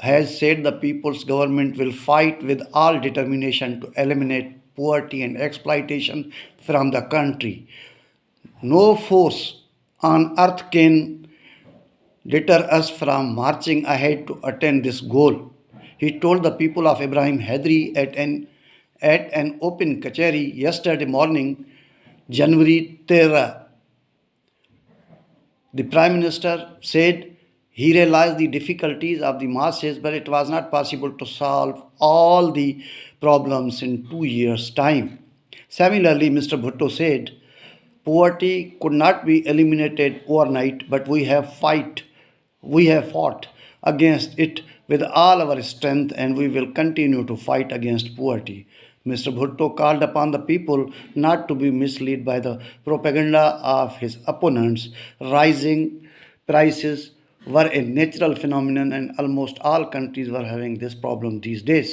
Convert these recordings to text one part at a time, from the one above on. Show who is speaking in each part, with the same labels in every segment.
Speaker 1: has said the people's government will fight with all determination to eliminate poverty and exploitation from the country. No force on earth can deter us from marching ahead to attain this goal, he told the people of Ibrahim Hadri at an open kachari yesterday morning, January 13. The Prime Minister said he realized the difficulties of the masses, but it was not possible to solve all the problems in 2 years' time. Similarly, Mr. Bhutto said, poverty could not be eliminated overnight, but we have fought against it with all our strength, and we will continue to fight against poverty. Mr. Bhutto called upon the people not to be misled by the propaganda of his opponents. Rising prices were a natural phenomenon and almost all countries were having this problem these days.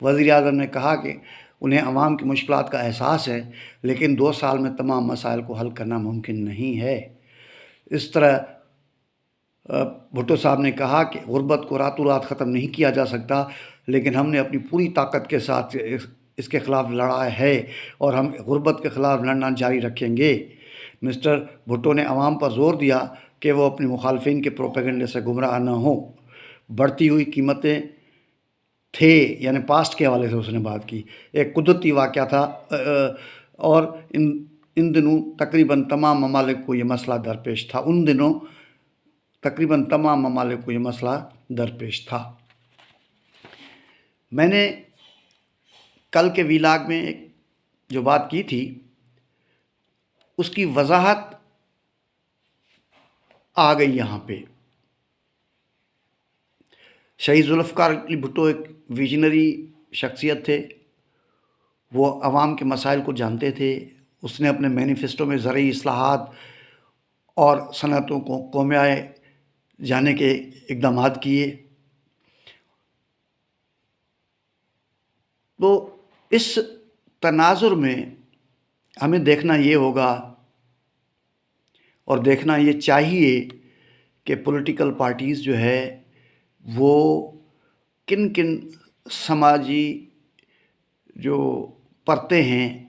Speaker 1: وزیر اعظم نے کہا کہ انہیں عوام کی مشکلات کا احساس ہے، لیکن 2 سال میں تمام مسائل کو حل کرنا ممکن نہیں ہے۔ اس طرح بھٹو صاحب نے کہا کہ غربت کو راتوں رات ختم نہیں کیا جا سکتا، لیکن ہم نے اپنی پوری طاقت کے ساتھ اس کے خلاف لڑا ہے اور ہم غربت کے خلاف لڑنا جاری رکھیں گے۔ مسٹر بھٹو نے عوام پر زور دیا کہ وہ اپنے مخالفین کے پروپیگنڈے سے گمراہ نہ ہوں۔ بڑھتی ہوئی قیمتیں تھے، یعنی پاسٹ کے حوالے سے اس نے بات کی، ایک قدرتی واقعہ تھا اور ان دنوں تقریباً تمام ممالک کو یہ مسئلہ درپیش تھا۔ ان دنوں تقریباً تمام ممالک کو یہ مسئلہ درپیش تھا۔ میں نے کل کے ویلاگ میں جو بات کی تھی اس کی وضاحت آ گئی یہاں پہ۔ شہید ذوالفقار علی بھٹو ایک ویژنری شخصیت تھے، وہ عوام کے مسائل کو جانتے تھے۔ اس نے اپنے مینیفیسٹو میں زرعی اصلاحات اور صنعتوں کو قومیائے جانے کے اقدامات کیے۔ تو اس تناظر میں ہمیں دیکھنا یہ ہوگا اور دیکھنا یہ چاہیے کہ پولیٹیکل پارٹیز جو ہے وہ کن کن سماجی جو پرتیں ہیں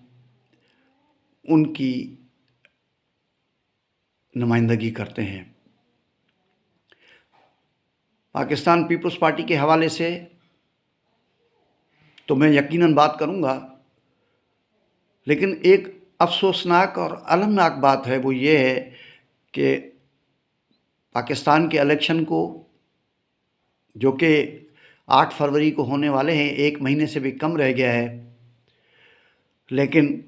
Speaker 1: ان کی نمائندگی کرتے ہیں۔ پاکستان پیپلز پارٹی کے حوالے سے تو میں یقیناً بات کروں گا، لیکن ایک افسوسناک اور المناک بات ہے، وہ یہ ہے کہ پاکستان کے الیکشن کو، جو کہ 8 فروری کو ہونے والے ہیں، 1 مہینے سے بھی کم رہ گیا ہے، لیکن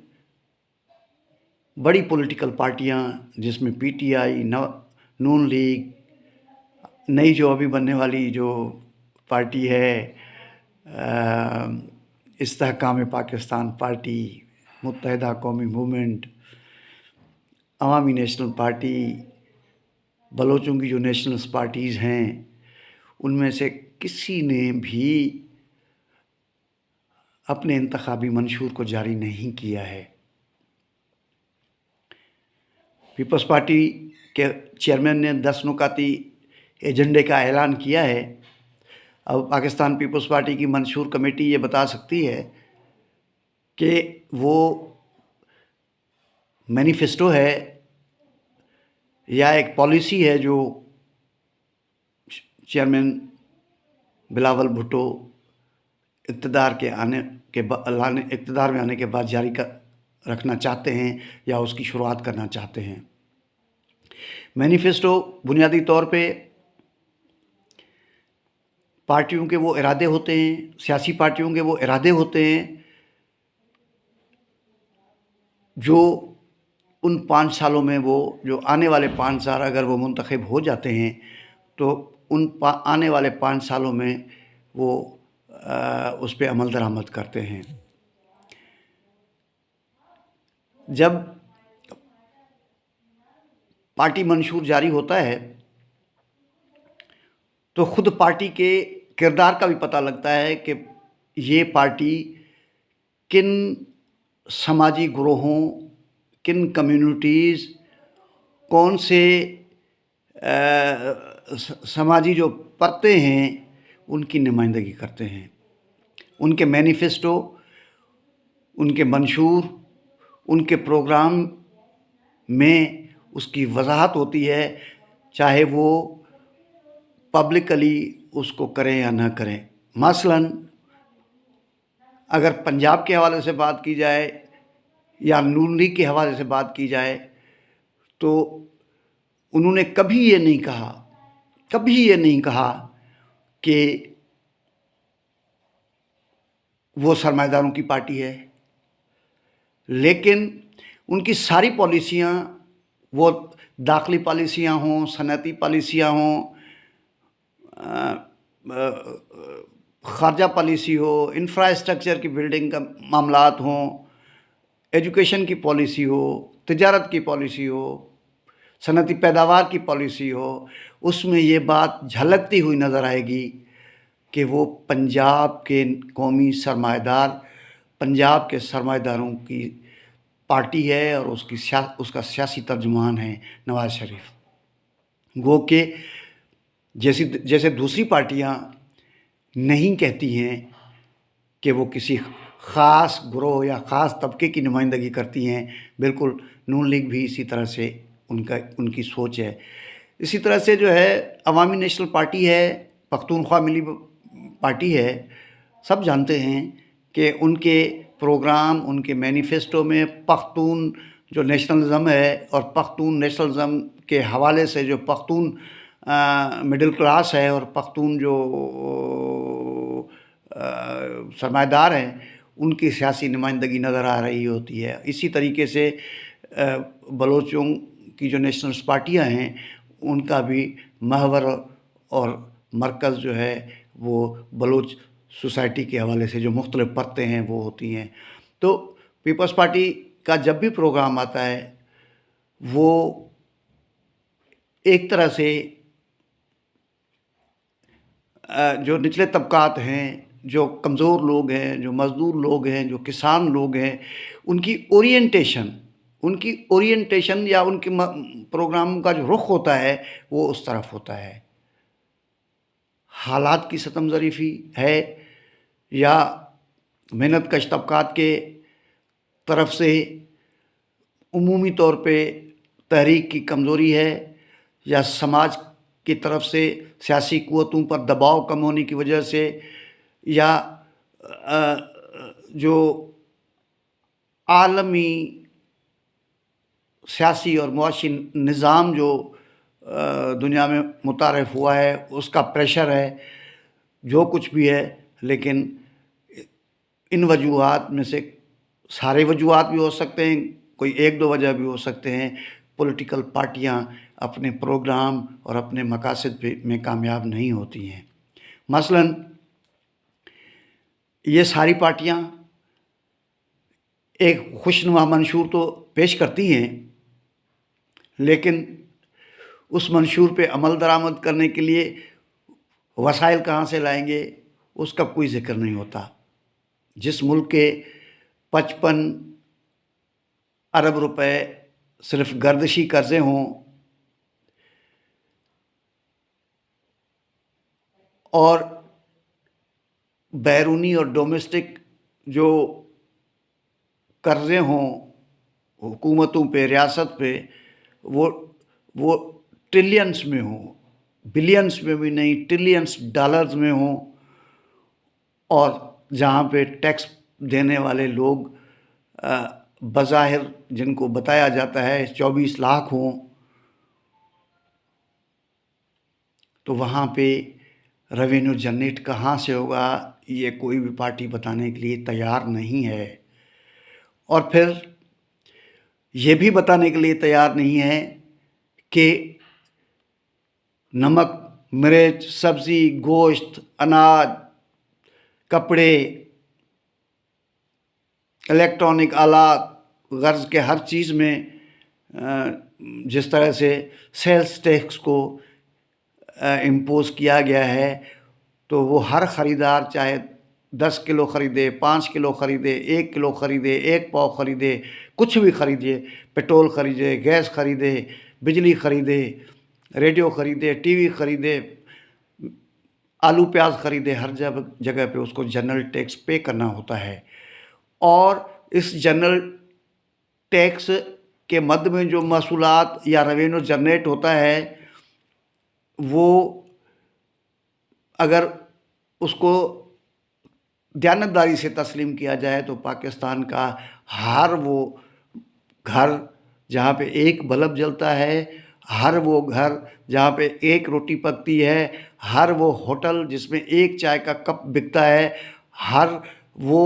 Speaker 1: بڑی پولیٹیکل پارٹیاں جس میں P T I, known league, نئی جو ابھی بننے والی جو پارٹی ہے استحکام پاکستان پارٹی، متحدہ قومی موومنٹ، عوامی نیشنل پارٹی، بلوچوں کی جو نیشنلز پارٹیز ہیں، ان میں سے کسی نے بھی اپنے انتخابی منشور کو جاری نہیں کیا ہے۔ پیپلز پارٹی کے چیئرمین نے 10 نکاتی ایجنڈے کا اعلان کیا ہے۔ اب پاکستان پیپلز پارٹی کی منشور کمیٹی یہ بتا سکتی ہے کہ وہ مینیفیسٹو ہے یا ایک پالیسی ہے جو چیئرمین بلاول بھٹو اقتدار میں آنے کے بعد جاری رکھنا چاہتے ہیں یا اس کی شروعات کرنا چاہتے ہیں۔ مینیفیسٹو بنیادی طور پہ پارٹیوں کے وہ ارادے ہوتے ہیں، سیاسی پارٹیوں کے وہ ارادے ہوتے ہیں جو ان 5 سالوں میں، وہ جو آنے والے 5 سال اگر وہ منتخب ہو جاتے ہیں تو ان آنے والے 5 سالوں میں وہ اس پہ عمل درآمد کرتے ہیں۔ جب پارٹی منشور جاری ہوتا ہے تو خود پارٹی کے کردار کا بھی پتہ لگتا ہے کہ یہ پارٹی کن سماجی گروہوں، کن کمیونٹیز، کون سے سماجی جو پرتیں ہیں ان کی نمائندگی کرتے ہیں۔ ان کے مینیفیسٹو، ان کے منشور، ان کے پروگرام میں اس کی وضاحت ہوتی ہے، چاہے وہ پبلکلی اس کو کریں یا نہ کریں۔ مثلاً اگر پنجاب کے حوالے سے بات کی جائے یا نون لیگ کے حوالے سے بات کی جائے تو انہوں نے کبھی یہ نہیں کہا کہ وہ سرمایہ داروں کی پارٹی ہے، لیکن ان کی ساری پالیسیاں، وہ داخلی پالیسیاں ہوں، صنعتی پالیسیاں ہوں، خارجہ پالیسی ہو، انفراسٹرکچر کی بلڈنگ کا معاملات ہوں، ایجوکیشن کی پالیسی ہو، تجارت کی پالیسی ہو، صنعتی پیداوار کی پالیسی ہو، اس میں یہ بات جھلکتی ہوئی نظر آئے گی کہ وہ پنجاب کے قومی سرمایہ دار، پنجاب کے سرمایہ داروں کی پارٹی ہے اور اس کا سیاسی ترجمان ہے نواز شریف۔ گو کہ جیسے دوسری پارٹیاں نہیں کہتی ہیں کہ وہ کسی خاص گروہ یا خاص طبقے کی نمائندگی کرتی ہیں، بالکل نون لیگ بھی اسی طرح سے ان کی سوچ ہے۔ اسی طرح سے جو ہے عوامی نیشنل پارٹی ہے، پختونخوا ملی پارٹی ہے، سب جانتے ہیں کہ ان کے پروگرام، ان کے مینیفیسٹو میں پختون جو نیشنلزم ہے اور پختون نیشنلزم کے حوالے سے جو پختون مڈل کلاس ہے اور پختون جو سرمایہ دار ہیں ان کی سیاسی نمائندگی نظر آ رہی ہوتی ہے۔ اسی طریقے سے بلوچوں کی جو نیشنلسٹ پارٹیاں ہیں ان کا بھی محور اور مرکز جو ہے وہ بلوچ سوسائٹی کے حوالے سے جو مختلف پرتیں ہیں وہ ہوتی ہیں۔ تو پیپلز پارٹی کا جب بھی پروگرام آتا ہے وہ ایک طرح سے جو نچلے طبقات ہیں، جو کمزور لوگ ہیں، جو مزدور لوگ ہیں، جو کسان لوگ ہیں، ان کی اورینٹیشن یا ان کے پروگرام کا جو رخ ہوتا ہے وہ اس طرف ہوتا ہے۔ حالات کی ستم ظریفی ہے یا محنت کش طبقات کے طرف سے عمومی طور پہ تحریک کی کمزوری ہے یا سماج کی طرف سے سیاسی قوتوں پر دباؤ کم ہونے کی وجہ سے یا جو عالمی سیاسی اور معاشی نظام جو دنیا میں متعارف ہوا ہے اس کا پریشر ہے، جو کچھ بھی ہے، لیکن ان وجوہات میں سے سارے وجوہات بھی ہو سکتے ہیں، کوئی ایک دو وجہ بھی ہو سکتے ہیں، پولیٹیکل پارٹیاں اپنے پروگرام اور اپنے مقاصد میں کامیاب نہیں ہوتی ہیں۔ مثلاً یہ ساری پارٹیاں ایک خوشنما منشور تو پیش کرتی ہیں، لیکن اس منشور پہ عمل درآمد کرنے کے لیے وسائل کہاں سے لائیں گے اس کا کوئی ذکر نہیں ہوتا۔ جس ملک کے 55 ارب روپے صرف گردشی قرضے ہوں اور بیرونی اور ڈومیسٹک جو قرضے ہوں حکومتوں پہ، ریاست پہ، وہ ٹریلینس میں ہوں، بلینس میں بھی نہیں، ٹریلینس ڈالرز میں ہوں، اور جہاں پہ ٹیکس دینے والے لوگ بظاہر جن کو بتایا جاتا ہے 24 لاکھ ہوں، تو وہاں پہ ریونیو جنریٹ کہاں سے ہوگا یہ کوئی بھی پارٹی بتانے کے لیے تیار نہیں ہے۔ اور پھر یہ بھی بتانے کے لیے تیار نہیں ہے کہ نمک، مرچ، سبزی، گوشت، اناج، کپڑے، الیکٹرانک آلات، غرض کے ہر چیز میں جس طرح سے سیلز ٹیکس کو امپوز کیا گیا ہے، تو وہ ہر خریدار چاہے 10 کلو خریدے، 5 کلو خریدے، 1 کلو خریدے، 1 پاؤ خریدے، کچھ بھی خریدے، پیٹرول خریدے، گیس خریدے، بجلی خریدے، ریڈیو خریدے، ٹی وی خریدے، آلو پیاز خریدے، ہر جگہ پہ اس کو جنرل ٹیکس پے کرنا ہوتا ہے۔ اور اس جنرل ٹیکس کے مد میں جو محصولات یا ریونیو جنریٹ ہوتا ہے وہ اگر اس کو دیانتداری سے تسلیم کیا جائے تو پاکستان کا ہر وہ گھر جہاں پہ ایک بلب جلتا ہے، ہر وہ گھر جہاں پہ ایک روٹی پکتی ہے، ہر وہ ہوٹل جس میں ایک چائے کا کپ بکتا ہے، ہر وہ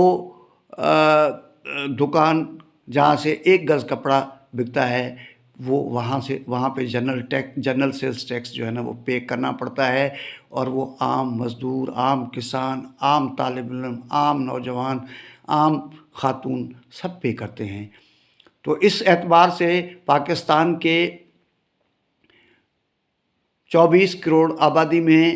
Speaker 1: دکان جہاں سے ایک گز کپڑا بکتا ہے، وہ وہاں پہ جنرل سیلز ٹیکس جو ہے نا وہ پے کرنا پڑتا ہے، اور وہ عام مزدور، عام کسان، عام طالب علم، عام نوجوان، عام خاتون سب پے کرتے ہیں۔ تو اس اعتبار سے پاکستان کے 24 کروڑ آبادی میں